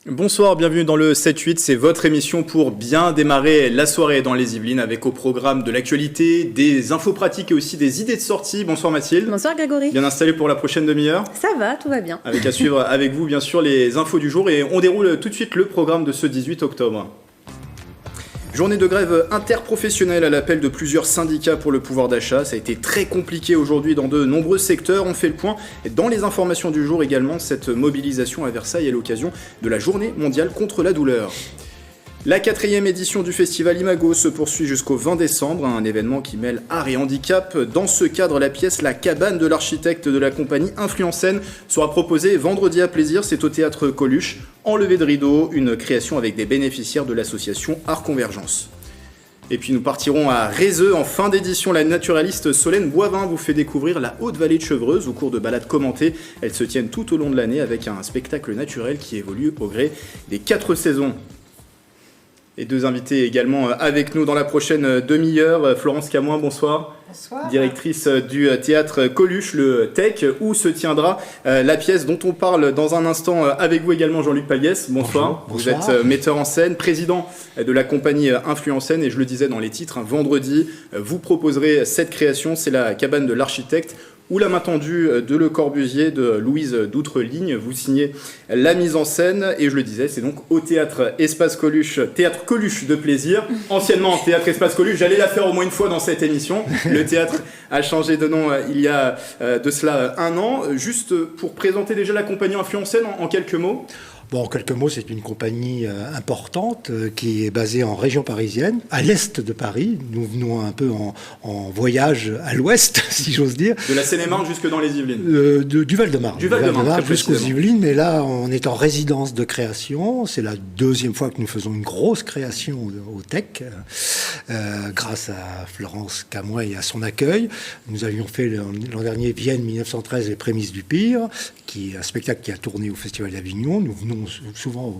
Bonsoir, bienvenue dans le 7-8, c'est votre émission pour bien démarrer la soirée dans les Yvelines avec au programme de l'actualité, des infos pratiques et aussi des idées de sortie. Bonsoir Mathilde. Bonsoir Grégory. Bien installé pour la prochaine demi-heure? Ça va, tout va bien. Avec à suivre avec vous bien sûr les infos du jour et on déroule tout de suite le programme de ce 18 octobre. Journée de grève interprofessionnelle à l'appel de plusieurs syndicats pour le pouvoir d'achat. Ça a été très compliqué aujourd'hui dans de nombreux secteurs. On fait le point dans les informations du jour également. Cette mobilisation à Versailles à l'occasion de la Journée mondiale contre la douleur. La 4e édition du festival Imago se poursuit jusqu'au 20 décembre, un événement qui mêle art et handicap. Dans ce cadre, la pièce La cabane de l'architecte de la compagnie Influencène sera proposée vendredi à Plaisir, c'est au théâtre Coluche. Enlevé de rideau, une création avec des bénéficiaires de l'association Art Convergence. Et puis nous partirons à Rézeux. En fin d'édition, la naturaliste Solène Boivin vous fait découvrir la haute vallée de Chevreuse au cours de balades commentées. Elles se tiennent tout au long de l'année avec un spectacle naturel qui évolue au gré des 4 saisons. Et deux invités également avec nous dans la prochaine demi-heure. Florence Camoin, bonsoir. Bonsoir. Directrice du théâtre Coluche, le Tech, où se tiendra la pièce dont on parle dans un instant avec vous également, Jean-Luc Paliès. Bonsoir. Bonjour. Vous êtes metteur en scène, président de la compagnie Influencène, et je le disais dans les titres, vendredi, vous proposerez cette création, c'est la cabane de l'architecte, ou La main tendue de Le Corbusier de Louise d'Outre-Ligne. Vous signez la mise en scène et je le disais, c'est donc au théâtre Espace Coluche, théâtre Coluche de Plaisir, anciennement théâtre Espace Coluche. J'allais la faire au moins une fois dans cette émission. Le théâtre a changé de nom il y a de cela un an. Juste pour présenter déjà la compagnie Influencène en quelques mots. Bon, en quelques mots, c'est une compagnie importante qui est basée en région parisienne, à l'est de Paris. Nous venons un peu en voyage à l'ouest, si j'ose dire. De la Seine-et-Marne jusque dans les Yvelines. Du Val-de-Marne. Du Val-de-Marne, jusqu'aux Yvelines. Mais là, on est en résidence de création. C'est la deuxième fois que nous faisons une grosse création au Tech, grâce à Florence Camoin et à son accueil. Nous avions fait l'an dernier Vienne 1913, les prémices du pire, qui est un spectacle qui a tourné au Festival d'Avignon. Nous venons souvent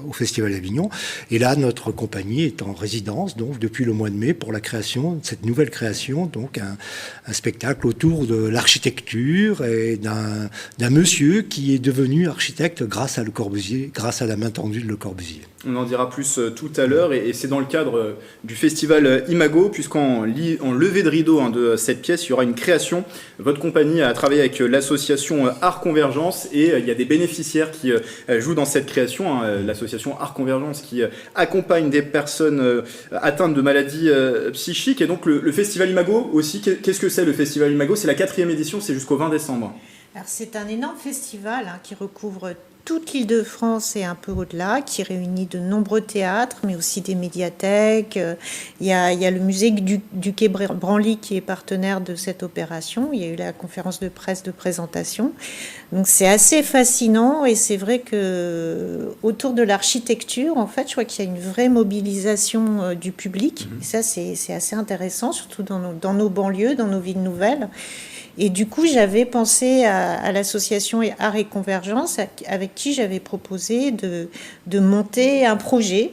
au Festival d'Avignon. Et là, notre compagnie est en résidence, donc, depuis le mois de mai, pour la création, cette nouvelle création, donc un spectacle autour de l'architecture et d'un monsieur qui est devenu architecte grâce à Le Corbusier, grâce à La main tendue de Le Corbusier. On en dira plus tout à l'heure, et c'est dans le cadre du festival Imago, puisqu'en levée de rideau de cette pièce, il y aura une création. Votre compagnie a travaillé avec l'association Art Convergence, et il y a des bénéficiaires qui jouent dans cette création. L'association Art Convergence qui accompagne des personnes atteintes de maladies psychiques. Et donc le festival Imago aussi, qu'est-ce que c'est le festival Imago? C'est la 4e édition, c'est jusqu'au 20 décembre. Alors c'est un énorme festival qui recouvre toute l'Île-de-France et un peu au-delà, qui réunit de nombreux théâtres, mais aussi des médiathèques. Il y a le musée du Quai Branly qui est partenaire de cette opération. Il y a eu la conférence de presse de présentation. Donc c'est assez fascinant, et c'est vrai que autour de l'architecture, en fait, je crois qu'il y a une vraie mobilisation du public. Et ça, c'est assez intéressant, surtout dans nos banlieues, dans nos villes nouvelles. Et du coup, j'avais pensé à l'association Art et Convergence, avec qui j'avais proposé de monter un projet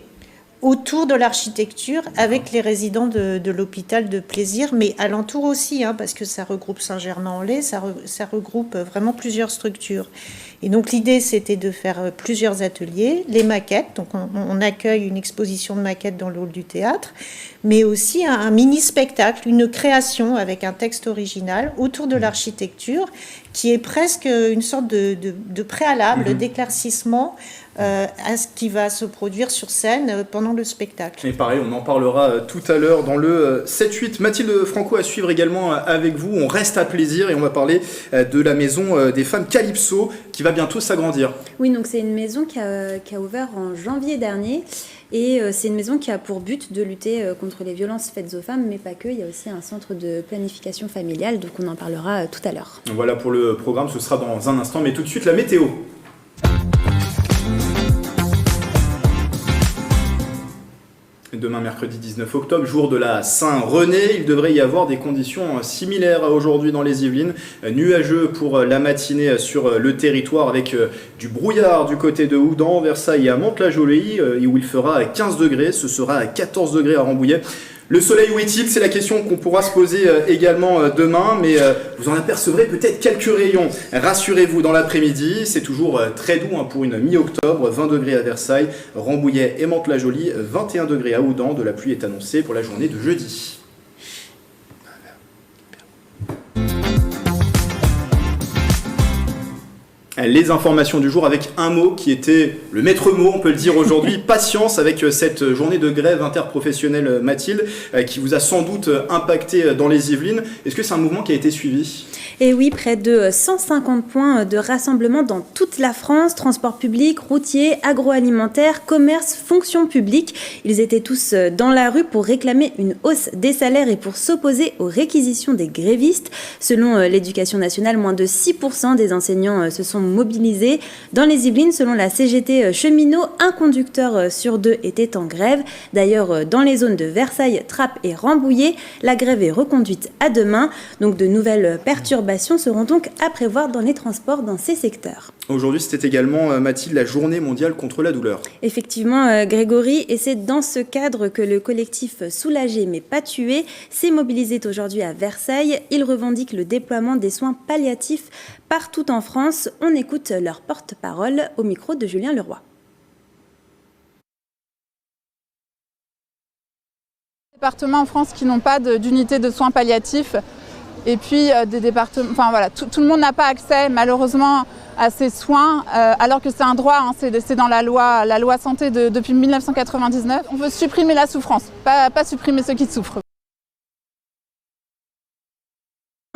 autour de l'architecture avec les résidents de l'hôpital de Plaisir, mais alentour aussi, parce que ça regroupe Saint-Germain-en-Laye, ça regroupe vraiment plusieurs structures. Et donc l'idée, c'était de faire plusieurs ateliers, les maquettes, donc on accueille une exposition de maquettes dans le hall du théâtre, mais aussi un mini-spectacle, une création avec un texte original autour de l'architecture, qui est presque une sorte de préalable, d'éclaircissement à ce qui va se produire sur scène pendant le spectacle. Et pareil, on en parlera tout à l'heure dans le 7-8. Mathilde Franco à suivre également avec vous. On reste à Plaisir et on va parler de la maison des femmes Calypso qui va bientôt s'agrandir. Oui, donc c'est une maison qui a ouvert en janvier dernier. Et c'est une maison qui a pour but de lutter contre les violences faites aux femmes, mais pas que. Il y a aussi un centre de planification familiale, donc on en parlera tout à l'heure. Voilà pour le programme, ce sera dans un instant, mais tout de suite la météo. Demain, mercredi 19 octobre, jour de la Saint-René, il devrait y avoir des conditions similaires à aujourd'hui dans les Yvelines. Nuageux pour la matinée sur le territoire avec du brouillard du côté de Houdan, Versailles et à Mantes-la-Jolie, où il fera 15 degrés. Ce sera à 14 degrés à Rambouillet. Le soleil où est-il? C'est la question qu'on pourra se poser également demain, mais vous en apercevrez peut-être quelques rayons. Rassurez-vous, dans l'après-midi, c'est toujours très doux pour une mi-octobre, 20 degrés à Versailles, Rambouillet et Mantes-la-Jolie, 21 degrés à Houdan. De la pluie est annoncée pour la journée de jeudi. Les informations du jour avec un mot qui était le maître mot, on peut le dire aujourd'hui, patience, avec cette journée de grève interprofessionnelle, Mathilde, qui vous a sans doute impacté dans les Yvelines. Est-ce que c'est un mouvement qui a été suivi ? Et oui, près de 150 points de rassemblement dans toute la France, transport public, routier, agroalimentaire, commerce, fonction publique. Ils étaient tous dans la rue pour réclamer une hausse des salaires et pour s'opposer aux réquisitions des grévistes. Selon l'Éducation nationale, moins de 6% des enseignants se sont mobilisés. Dans les Yvelines, selon la CGT cheminot, un conducteur sur 2 était en grève. D'ailleurs, dans les zones de Versailles, Trappes et Rambouillet, la grève est reconduite à demain. Donc de nouvelles perturbations seront donc à prévoir dans les transports dans ces secteurs. Aujourd'hui, c'était également, Mathilde, la journée mondiale contre la douleur. Effectivement, Grégory, et c'est dans ce cadre que le collectif Soulagé mais pas tué s'est mobilisé aujourd'hui à Versailles. Il revendique le déploiement des soins palliatifs partout en France. On écoute leur porte-parole au micro de Julien Leroy. Départements en France qui n'ont pas d'unité de soins palliatifs. Et puis des départements, enfin voilà, tout le monde n'a pas accès malheureusement à ces soins, alors que c'est un droit, hein, c'est dans la loi santé depuis 1999. On veut supprimer la souffrance, pas supprimer ceux qui souffrent.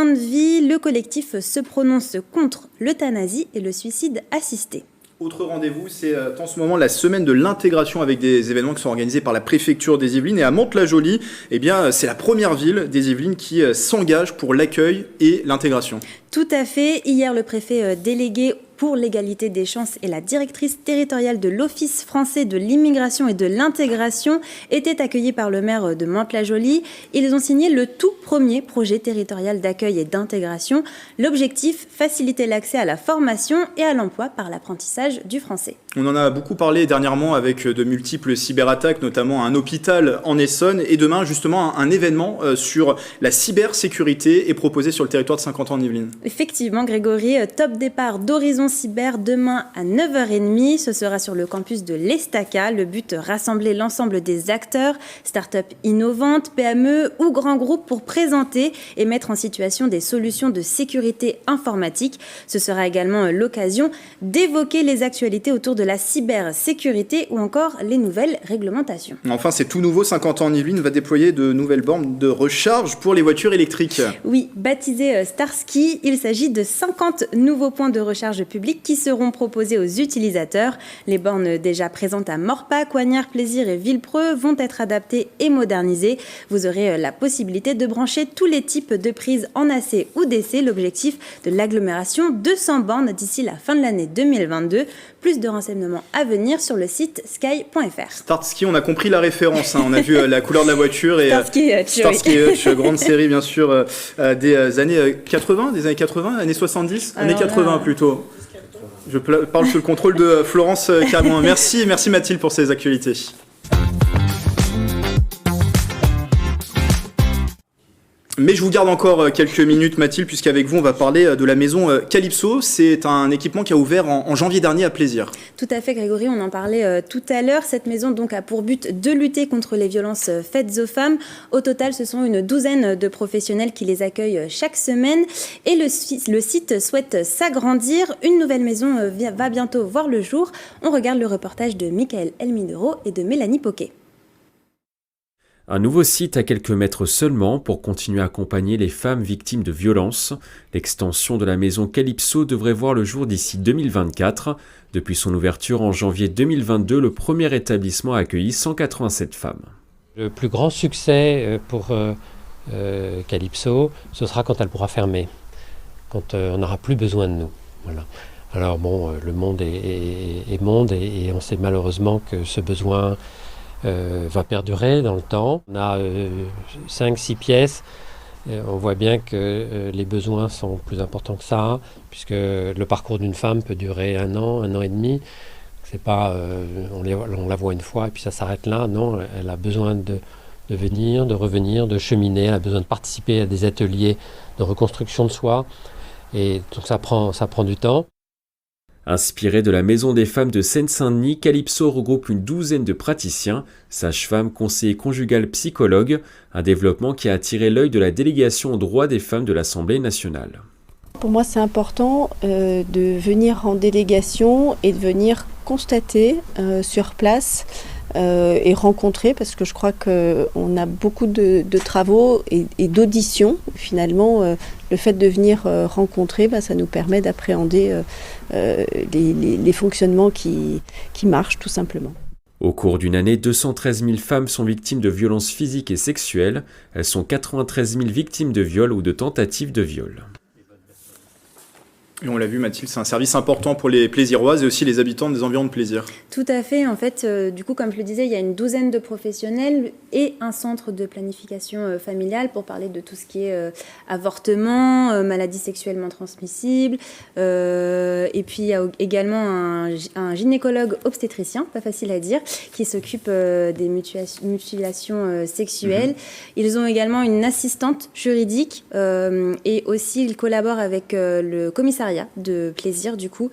Fin de vie, le collectif se prononce contre l'euthanasie et le suicide assisté. Autre rendez-vous, c'est en ce moment la semaine de l'intégration avec des événements qui sont organisés par la préfecture des Yvelines. Et à Mantes-la-Jolie, eh bien, c'est la première ville des Yvelines qui s'engage pour l'accueil et l'intégration. Tout à fait. Hier, le préfet délégué pour l'égalité des chances et la directrice territoriale de l'Office français de l'immigration et de l'intégration étaient accueillis par le maire de Mantes-la-Jolie. Ils ont signé le tout premier projet territorial d'accueil et d'intégration. L'objectif, faciliter l'accès à la formation et à l'emploi par l'apprentissage du français. On en a beaucoup parlé dernièrement avec de multiples cyberattaques, notamment un hôpital en Essonne. Et demain, justement, un événement sur la cybersécurité est proposé sur le territoire de Saint-Quentin-en-Yvelines. Effectivement, Grégory, top départ d'Horizon Cyber demain à 9h30. Ce sera sur le campus de l'Estaca. Le but, rassembler l'ensemble des acteurs, start-up innovantes, PME ou grands groupes pour présenter et mettre en situation des solutions de sécurité informatique. Ce sera également l'occasion d'évoquer les actualités autour de la cybersécurité ou encore les nouvelles réglementations. Enfin, c'est tout nouveau. Saint-Quentin-en-Yvelines va déployer de nouvelles bornes de recharge pour les voitures électriques. Oui, baptisé Starski, il s'agit de 50 nouveaux points de recharge publics qui seront proposés aux utilisateurs. Les bornes déjà présentes à Morpac, Coignard, Plaisir et Villepreux vont être adaptées et modernisées. Vous aurez la possibilité de brancher tous les types de prises en AC ou DC. L'objectif de l'agglomération, 200 bornes d'ici la fin de l'année 2022. Plus de renseignements à venir sur le site sky.fr. Starski, on a compris la référence. On a vu la couleur de la voiture et Starsky Hutch, grande série bien sûr des années 80, années 70, années 80 plutôt. Je parle sous le contrôle de Florence Camoin. Merci Mathilde pour ces actualités. Mais je vous garde encore quelques minutes, Mathilde, puisqu'avec vous, on va parler de la maison Calypso. C'est un équipement qui a ouvert en janvier dernier à Plaisir. Tout à fait, Grégory, on en parlait tout à l'heure. Cette maison donc a pour but de lutter contre les violences faites aux femmes. Au total, ce sont une douzaine de professionnels qui les accueillent chaque semaine. Et le site souhaite s'agrandir. Une nouvelle maison va bientôt voir le jour. On regarde le reportage de Michael Elmidoro et de Mélanie Poquet. Un nouveau site à quelques mètres seulement pour continuer à accompagner les femmes victimes de violences. L'extension de la maison Calypso devrait voir le jour d'ici 2024. Depuis son ouverture en janvier 2022, le premier établissement a accueilli 187 femmes. Le plus grand succès pour Calypso, ce sera quand elle pourra fermer, quand on n'aura plus besoin de nous. Voilà. Alors bon, le monde est monde et on sait malheureusement que ce besoin va perdurer dans le temps. On a 5-6 pièces. On voit bien que les besoins sont plus importants que ça, puisque le parcours d'une femme peut durer 1 an et demi. C'est pas, on la voit une fois et puis ça s'arrête là. Non, elle a besoin de venir, de revenir, de cheminer. Elle a besoin de participer à des ateliers de reconstruction de soi. Et donc ça prend du temps. Inspiré de la Maison des femmes de Seine-Saint-Denis, Calypso regroupe une douzaine de praticiens, sages-femmes, conseillers conjugales, psychologues, un développement qui a attiré l'œil de la délégation aux droits des femmes de l'Assemblée nationale. Pour moi, c'est important de venir en délégation et de venir constater sur place et rencontrer, parce que je crois qu'on a beaucoup de travaux et d'auditions. Finalement, le fait de venir rencontrer, ça nous permet d'appréhender les fonctionnements qui marchent tout simplement. Au cours d'une année, 213 000 femmes sont victimes de violences physiques et sexuelles. Elles sont 93 000 victimes de viol ou de tentatives de viol. Et on l'a vu, Mathilde, c'est un service important pour les Plaisiroises et aussi les habitants des environs de plaisir. Tout à fait. En fait, du coup, comme je le disais, il y a une douzaine de professionnels et un centre de planification familiale pour parler de tout ce qui est avortement, maladies sexuellement transmissibles. Et puis, il y a également un gynécologue obstétricien, pas facile à dire, qui s'occupe des mutilations sexuelles. Ils ont également une assistante juridique et aussi ils collaborent avec le commissariat de plaisir, du coup,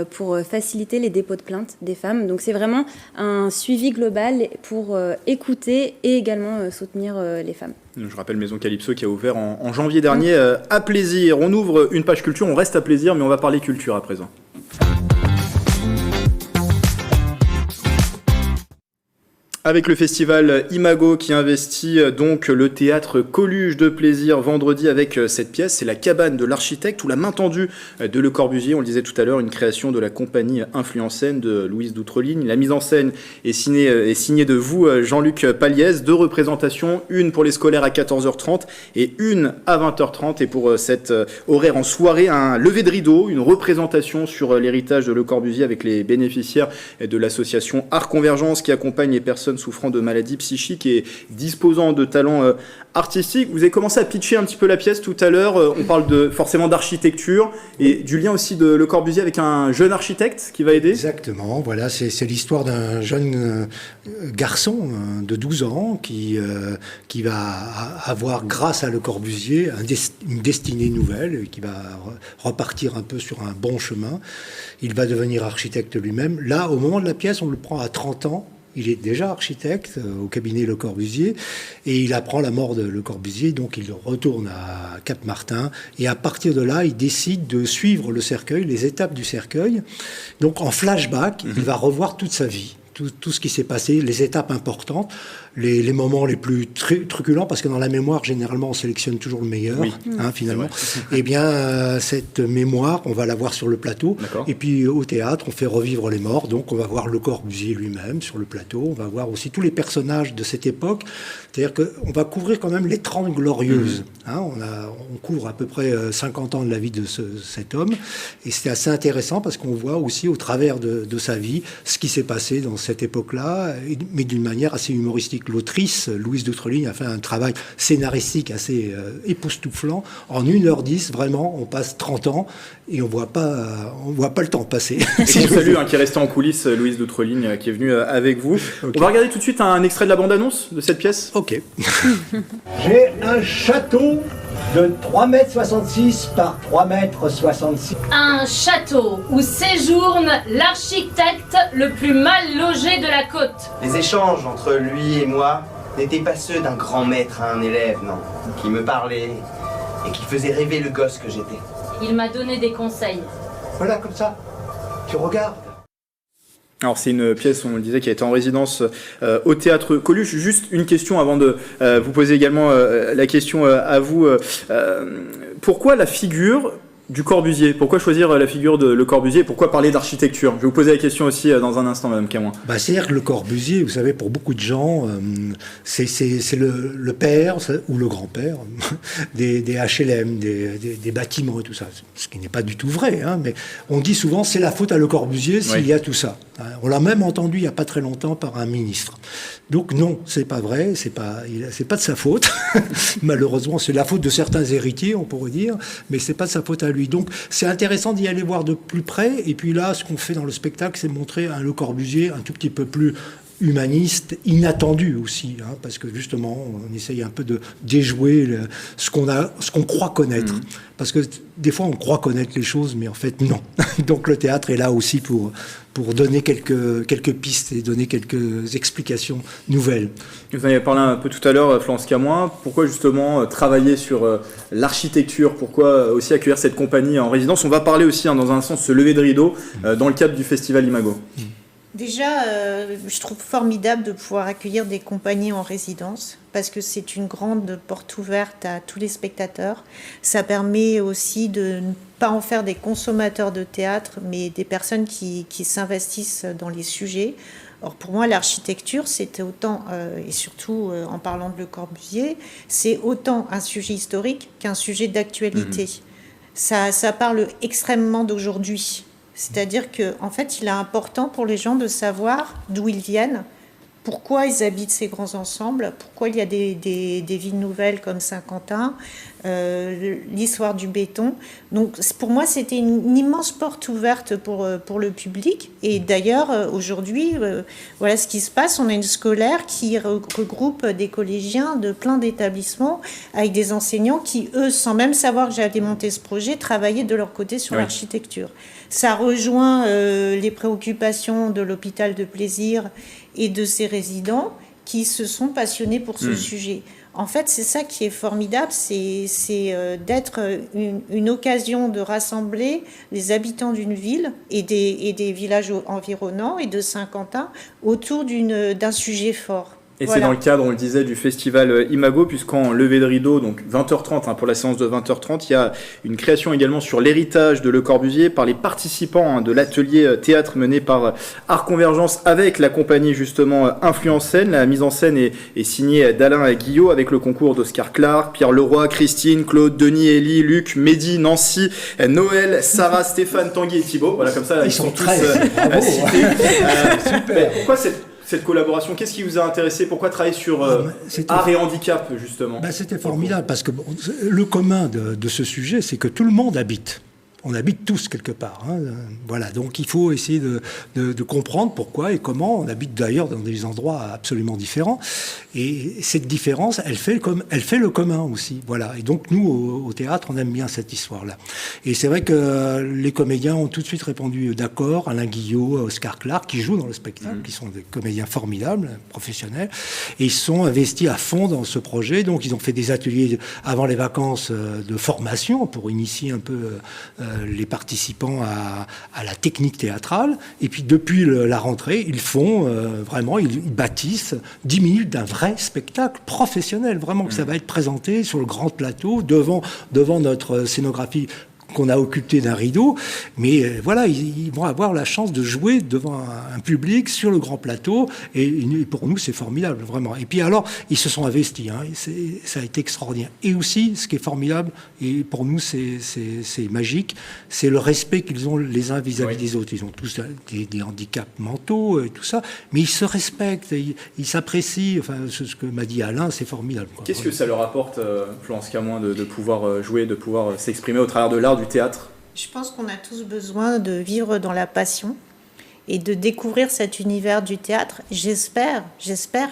pour faciliter les dépôts de plainte des femmes. Donc, c'est vraiment un suivi global pour écouter et également soutenir les femmes. Je rappelle Maison Calypso qui a ouvert en janvier dernier à Plaisir. On ouvre une page culture, on reste à Plaisir, mais on va parler culture à présent. Avec le festival Imago qui investit donc le théâtre Coluche de Plaisir vendredi avec cette pièce, c'est La cabane de l'architecte ou La main tendue de Le Corbusier. On le disait tout à l'heure, une création de la compagnie Influencène de Louise d'Outreligne. La mise en scène est signée de vous, Jean-Luc Paliès. 2 représentations, une pour les scolaires à 14h30 et une à 20h30. Et pour cet horaire en soirée, un lever de rideau, une représentation sur l'héritage de Le Corbusier avec les bénéficiaires de l'association Art Convergence qui accompagne les personnes souffrant de maladies psychiques et disposant de talents artistiques. Vous avez commencé à pitcher un petit peu la pièce tout à l'heure. On parle forcément d'architecture et du lien aussi de Le Corbusier avec un jeune architecte qui va aider. Exactement, voilà, c'est l'histoire d'un jeune garçon de 12 ans qui va avoir, grâce à Le Corbusier, une destinée nouvelle, qui va repartir un peu sur un bon chemin. Il va devenir architecte lui-même. Là, au moment de la pièce, on le prend à 30 ans. Il est déjà architecte au cabinet Le Corbusier et il apprend la mort de Le Corbusier, donc il retourne à Cap-Martin et à partir de là, il décide de suivre le cercueil, les étapes du cercueil. Donc en flashback, il va revoir toute sa vie. Tout ce qui s'est passé, les étapes importantes, les moments les plus truculents, parce que dans la mémoire, généralement, on sélectionne toujours le meilleur, oui, finalement. Eh bien, cette mémoire, on va la voir sur le plateau. D'accord. Et puis, au théâtre, on fait revivre les morts. Donc, on va voir Le Corbusier lui-même sur le plateau. On va voir aussi tous les personnages de cette époque. C'est-à-dire qu'on va couvrir quand même les 30 glorieuses. On couvre à peu près 50 ans de la vie de cet homme. Et c'est assez intéressant parce qu'on voit aussi, au travers de sa vie, ce qui s'est passé dans cette époque-là, mais d'une manière assez humoristique. L'autrice, Louise d'Outreligne, a fait un travail scénaristique assez époustouflant. En 1h10, vraiment, on passe 30 ans et on voit pas le temps passer. Et si on salue qui est resté en coulisses, Louise d'Outreligne, qui est venue avec vous. Okay. On va regarder tout de suite un extrait de la bande-annonce de cette pièce. Ok. J'ai un château de 3,66 m par 3,66 m. Un château où séjourne l'architecte le plus mal logé de la côte. Les échanges entre lui et moi n'étaient pas ceux d'un grand maître à un élève, non. Qui me parlait et qui faisait rêver le gosse que j'étais. Il m'a donné des conseils. Voilà, comme ça. Tu regardes. Alors c'est une pièce, on le disait, qui a été en résidence au théâtre Coluche. Juste une question avant de vous poser également la question à vous. Pourquoi la figure du Corbusier? Pourquoi choisir la figure de Le Corbusier? Pourquoi parler d'architecture? Je vais vous poser la question aussi dans un instant, Madame Camoin. C'est-à-dire que Le Corbusier, vous savez, pour beaucoup de gens, c'est le père ou le grand-père des HLM, des bâtiments et tout ça. Ce qui n'est pas du tout vrai, mais on dit souvent c'est la faute à Le Corbusier s'il y a tout ça. On l'a même entendu il n'y a pas très longtemps par un ministre. Donc non, c'est pas vrai, c'est pas de sa faute. Malheureusement, c'est la faute de certains héritiers, on pourrait dire, mais c'est pas de sa faute à lui. Donc c'est intéressant d'y aller voir de plus près. Et puis là, ce qu'on fait dans le spectacle, c'est montrer un Le Corbusier un tout petit peu plus humaniste, inattendu aussi, hein, parce que justement, on essaye un peu de déjouer ce qu'on croit connaître. Parce que des fois, on croit connaître les choses, mais en fait, non. Donc le théâtre est là aussi pour donner quelques pistes et donner quelques explications nouvelles. Vous en avez parlé un peu tout à l'heure, Florence Camoin. Pourquoi justement travailler sur l'architecture? Pourquoi aussi accueillir cette compagnie en résidence? On va parler aussi, dans un sens, ce lever de rideau dans le cadre du Festival Imago. Déjà, je trouve formidable de pouvoir accueillir des compagnies en résidence parce que c'est une grande porte ouverte à tous les spectateurs. Ça permet aussi de ne pas en faire des consommateurs de théâtre, mais des personnes qui s'investissent dans les sujets. Or, pour moi, l'architecture, c'était autant, et surtout en parlant de Le Corbusier, c'est autant un sujet historique qu'un sujet d'actualité. Ça parle extrêmement d'aujourd'hui. C'est-à-dire qu'en fait, il est important pour les gens de savoir d'où ils viennent, pourquoi ils habitent ces grands ensembles, pourquoi il y a des villes nouvelles comme Saint-Quentin, l'histoire du béton. Donc pour moi, c'était une immense porte ouverte pour le public. Et d'ailleurs, aujourd'hui, voilà ce qui se passe. On a une scolaire qui regroupe des collégiens de plein d'établissements avec des enseignants qui, eux, sans même savoir que j'allais monter ce projet, travaillaient de leur côté sur l'architecture. Ça rejoint les préoccupations de l'hôpital de plaisir et de ses résidents qui se sont passionnés pour ce sujet. En fait, c'est ça qui est formidable, c'est d'être une occasion de rassembler les habitants d'une ville et des villages environnants et de Saint-Quentin autour d'un sujet fort. Et c'est dans le cadre, on le disait, du festival Imago, puisqu'en levée de rideau, donc 20h30, pour la séance de 20h30, il y a une création également sur l'héritage de Le Corbusier par les participants de l'atelier théâtre mené par Art Convergence avec la compagnie justement Influence Scène. La mise en scène est signée d'Alain Guillot avec le concours d'Oscar Clark, Pierre Leroy, Christine, Claude, Denis, Élie, Luc, Mehdi, Nancy, Noël, Sarah, Stéphane, Tanguy et Thibaut. Voilà, comme ça, ils sont tous cités. Super. Pourquoi cette collaboration, qu'est-ce qui vous a intéressé? Pourquoi travailler sur art et handicap, justement? C'était formidable, parce que le commun de ce sujet, c'est que tout le monde habite. On habite tous quelque part. Hein. Voilà, donc il faut essayer de comprendre pourquoi et comment. On habite d'ailleurs dans des endroits absolument différents. Et cette différence, elle fait le commun aussi. Voilà. Et donc nous, au théâtre, on aime bien cette histoire-là. Et c'est vrai que les comédiens ont tout de suite répondu d'accord. Alain Guillot, Oscar Clark, qui jouent dans le spectacle, qui sont des comédiens formidables, professionnels. Et ils sont investis à fond dans ce projet. Donc ils ont fait des ateliers avant les vacances de formation pour initier un peu les participants à la technique théâtrale. Et puis depuis la rentrée, ils font vraiment, ils bâtissent 10 minutes d'un vrai spectacle professionnel, vraiment que ça va être présenté sur le grand plateau devant notre scénographie qu'on a occulté d'un rideau, mais voilà, ils vont avoir la chance de jouer devant un public sur le grand plateau, et pour nous, c'est formidable, vraiment. Et puis alors, ils se sont investis, hein, ça a été extraordinaire. Et aussi, ce qui est formidable, et pour nous, c'est magique, c'est le respect qu'ils ont les uns vis-à-vis des autres. Ils ont tous des handicaps mentaux et tout ça, mais ils se respectent, ils s'apprécient. Enfin, ce que m'a dit Alain, c'est formidable, quoi. Qu'est-ce que ça leur apporte, Florence Camoin, de pouvoir jouer, de pouvoir s'exprimer au travers de l'art du théâtre? Je pense qu'on a tous besoin de vivre dans la passion et de découvrir cet univers du théâtre. J'espère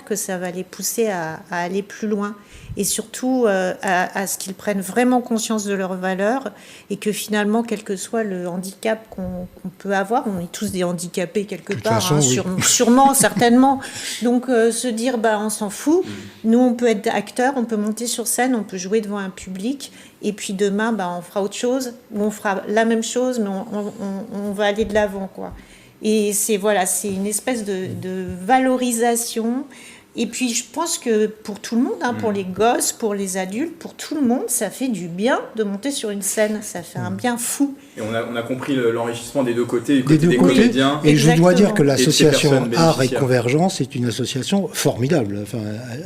que ça va les pousser à aller plus loin et surtout à ce qu'ils prennent vraiment conscience de leurs valeurs et que finalement, quel que soit le handicap qu'on peut avoir, on est tous des handicapés quelque part, façon, hein, oui. Sûrement, certainement. Donc se dire, on s'en fout, nous on peut être acteurs, on peut monter sur scène, on peut jouer devant un public. Et puis demain, on fera autre chose, ou on fera la même chose, mais on va aller de l'avant, quoi. Et c'est une espèce de valorisation. Et puis je pense que pour tout le monde, pour les gosses, pour les adultes, pour tout le monde, ça fait du bien de monter sur une scène. Ça fait un bien fou. Et on a compris l'enrichissement des deux côtés, du côté des comédiens. Et je dois dire que l'association Art et Convergence est une association formidable,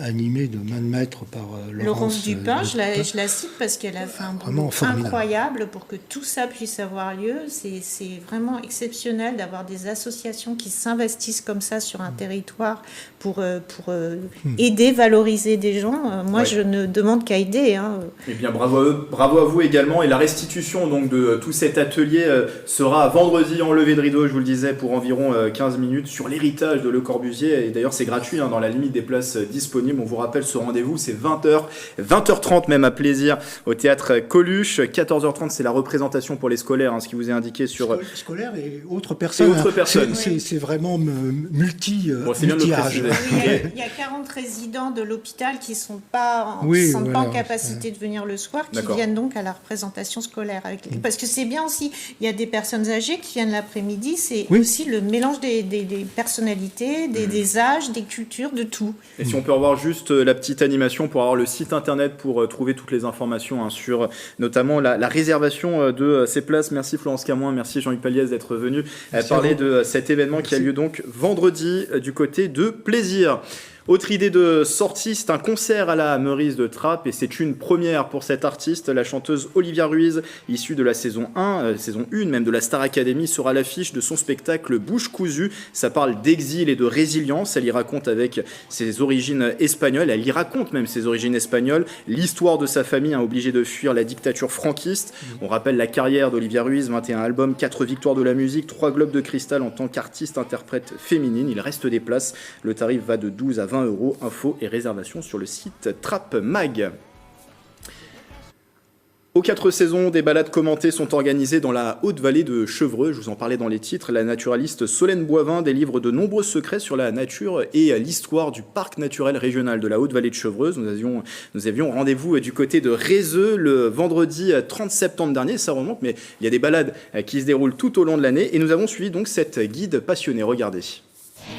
animée de main de maître par Laurence Dupin. Je la cite parce qu'elle a fait un boulot incroyable pour que tout ça puisse avoir lieu. C'est vraiment exceptionnel d'avoir des associations qui s'investissent comme ça sur un territoire pour aider, valoriser des gens. Moi, je ne demande qu'à aider. Hein. Eh bien, bravo à vous également. Et la restitution donc de tout cet cet atelier sera vendredi en levée de rideau, je vous le disais, pour environ 15 minutes sur l'héritage de Le Corbusier. Et d'ailleurs, c'est gratuit, dans la limite des places disponibles. On vous rappelle ce rendez-vous, c'est 20h, 20h30 même à plaisir au théâtre Coluche. 14h30, c'est la représentation pour les scolaires, ce qui vous est indiqué sur... Scolaires et autres personnes. C'est vraiment multi-âge. Il y a 40 résidents de l'hôpital qui ne sont pas en capacité de venir le soir, qui viennent donc à la représentation scolaire. Parce que c'est bien aussi, il y a des personnes âgées qui viennent l'après-midi, c'est aussi le mélange des personnalités, des âges, des cultures, de tout. Et si on peut revoir juste la petite animation pour avoir le site internet pour trouver toutes les informations sur notamment la réservation de ces places. Merci Florence Camoin, merci Jean-Luc Paliès d'être venu parler de cet événement qui a lieu donc vendredi du côté de Plaisir. Autre idée de sortie, c'est un concert à la Meurice de Trappes et c'est une première pour cette artiste. La chanteuse Olivia Ruiz, issue de la saison 1, saison 1 même de la Star Academy, sera à l'affiche de son spectacle Bouche cousue. Ça parle d'exil et de résilience. Elle y raconte avec ses origines espagnoles, elle y raconte même ses origines espagnoles, l'histoire de sa famille obligée de fuir la dictature franquiste. On rappelle la carrière d'Olivia Ruiz, 21 albums, 4 victoires de la musique, 3 globes de cristal en tant qu'artiste-interprète féminine. Il reste des places. Le tarif va de 12 à 20 €. Infos et réservations sur le site Trappe Mag. Aux 4 saisons, des balades commentées sont organisées dans la Haute-Vallée de Chevreuse. Je vous en parlais dans les titres. La naturaliste Solène Boivin délivre de nombreux secrets sur la nature et l'histoire du parc naturel régional de la Haute-Vallée de Chevreuse. Nous avions rendez-vous du côté de Rézeux le vendredi 30 septembre dernier. Ça remonte, mais il y a des balades qui se déroulent tout au long de l'année. Et nous avons suivi donc cette guide passionnée. Regardez.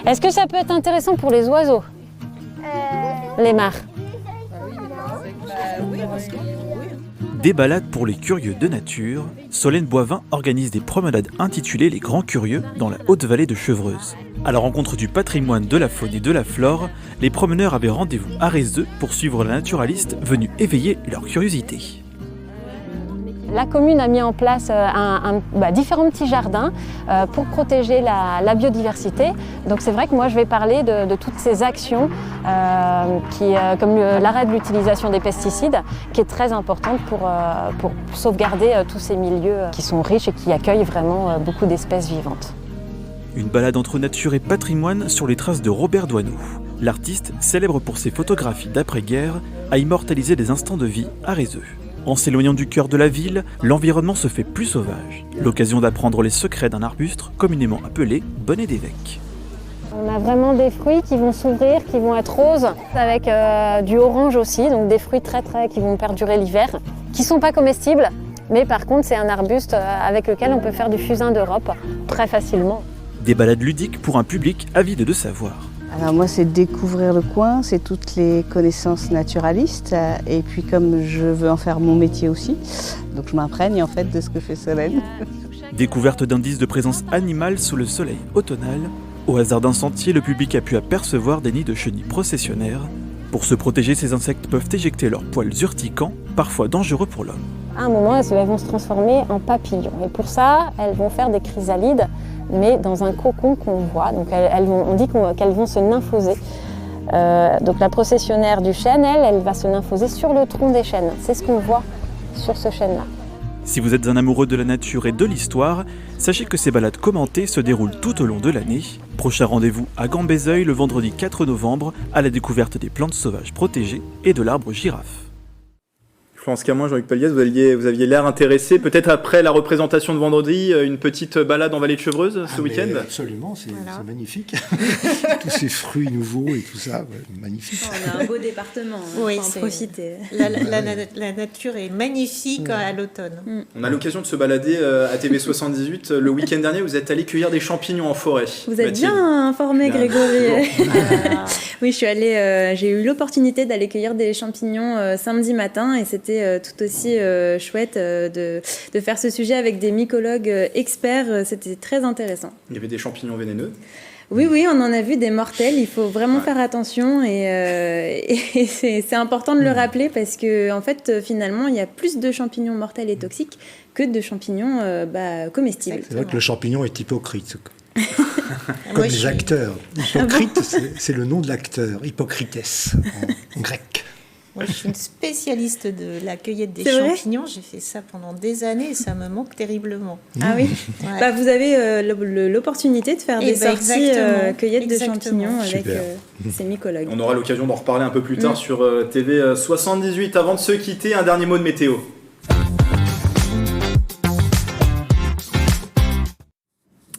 Est-ce que ça peut être intéressant pour les oiseaux ? Les mares. Des balades pour les curieux de nature, Solène Boivin organise des promenades intitulées Les Grands Curieux dans la Haute-Vallée de Chevreuse. À la rencontre du patrimoine, de la faune et de la flore, les promeneurs avaient rendez-vous à Rézeux pour suivre la naturaliste venue éveiller leur curiosité. La commune a mis en place différents petits jardins pour protéger la biodiversité. Donc c'est vrai que moi je vais parler de toutes ces actions comme l'arrêt de l'utilisation des pesticides qui est très importante pour sauvegarder tous ces milieux qui sont riches et qui accueillent vraiment beaucoup d'espèces vivantes. Une balade entre nature et patrimoine sur les traces de Robert Doisneau. L'artiste, célèbre pour ses photographies d'après-guerre, a immortalisé des instants de vie à Rézeux. En s'éloignant du cœur de la ville, l'environnement se fait plus sauvage. L'occasion d'apprendre les secrets d'un arbuste communément appelé bonnet d'évêque. On a vraiment des fruits qui vont s'ouvrir, qui vont être roses, avec du orange aussi, donc des fruits très qui vont perdurer l'hiver, qui ne sont pas comestibles, mais par contre c'est un arbuste avec lequel on peut faire du fusain d'Europe très facilement. Des balades ludiques pour un public avide de savoir. Alors moi, c'est découvrir le coin, c'est toutes les connaissances naturalistes. Et puis comme je veux en faire mon métier aussi, donc je m'imprègne en fait de ce que fait Solène. Découverte d'indices de présence animale sous le soleil automnal. Au hasard d'un sentier, le public a pu apercevoir des nids de chenilles processionnaires. Pour se protéger, ces insectes peuvent éjecter leurs poils urticants, parfois dangereux pour l'homme. À un moment, elles vont se transformer en papillons. Et pour ça, elles vont faire des chrysalides, mais dans un cocon qu'on voit. Donc on dit qu'elles vont se nymphoser. Donc la processionnaire du chêne, elle va se nymphoser sur le tronc des chênes. C'est ce qu'on voit sur ce chêne-là. Si vous êtes un amoureux de la nature et de l'histoire, sachez que ces balades commentées se déroulent tout au long de l'année. Prochain rendez-vous à Gambézeuil le vendredi 4 novembre à la découverte des plantes sauvages protégées et de l'arbre girafe. Florence Camoin, Jean-Luc Paliès, vous aviez l'air intéressé. Peut-être après la représentation de vendredi, une petite balade en vallée de Chevreuse ce week-end ? Absolument, c'est magnifique. Tous ces fruits nouveaux et tout ça, magnifique. On a un beau département, oui, faut en profiter. La nature est magnifique à l'automne. On a l'occasion de se balader à TV78. Le week-end dernier, vous êtes allé cueillir des champignons en forêt. Vous êtes bien informé, Grégory. Oui, j'ai eu l'opportunité d'aller cueillir des champignons samedi matin et c'était tout aussi chouette de faire ce sujet avec des mycologues experts. C'était très intéressant. Il y avait des champignons vénéneux ? Oui, on en a vu des mortels. Il faut vraiment faire attention et c'est important de le rappeler parce que en fait, finalement, il y a plus de champignons mortels et toxiques que de champignons comestibles. C'est vrai que le champignon est hypocrite. Comme les acteurs. Hypocrite, c'est le nom de l'acteur. Hypocrites en grec. Moi, je suis une spécialiste de la cueillette des C'est vrai champignons. J'ai fait ça pendant des années et ça me manque terriblement. Ah oui. Ouais. Bah, vous avez l'opportunité de faire des sorties cueillette de champignons avec ces mycologues. On aura l'occasion d'en reparler un peu plus tard sur TV 78. Avant de se quitter, un dernier mot de météo.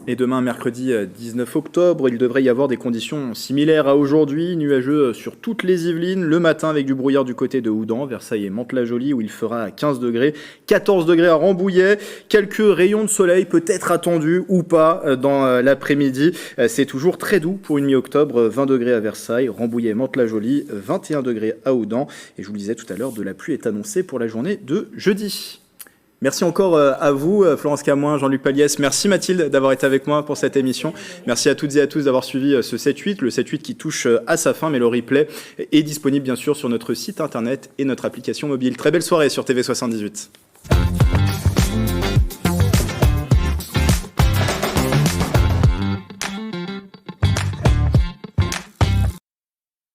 Et demain, mercredi 19 octobre, il devrait y avoir des conditions similaires à aujourd'hui, nuageux sur toutes les Yvelines, le matin avec du brouillard du côté de Houdan, Versailles et Mantes-la-Jolie où il fera 15 degrés, 14 degrés à Rambouillet, quelques rayons de soleil peut-être attendus ou pas dans l'après-midi. C'est toujours très doux pour une mi-octobre, 20 degrés à Versailles, Rambouillet et Mantes-la-Jolie, 21 degrés à Houdan. Et je vous le disais tout à l'heure, de la pluie est annoncée pour la journée de jeudi. Merci encore à vous, Florence Camoin, Jean-Luc Paliès. Merci Mathilde d'avoir été avec moi pour cette émission. Merci à toutes et à tous d'avoir suivi ce 7-8, le 7-8 qui touche à sa fin, mais le replay est disponible bien sûr sur notre site internet et notre application mobile. Très belle soirée sur TV78.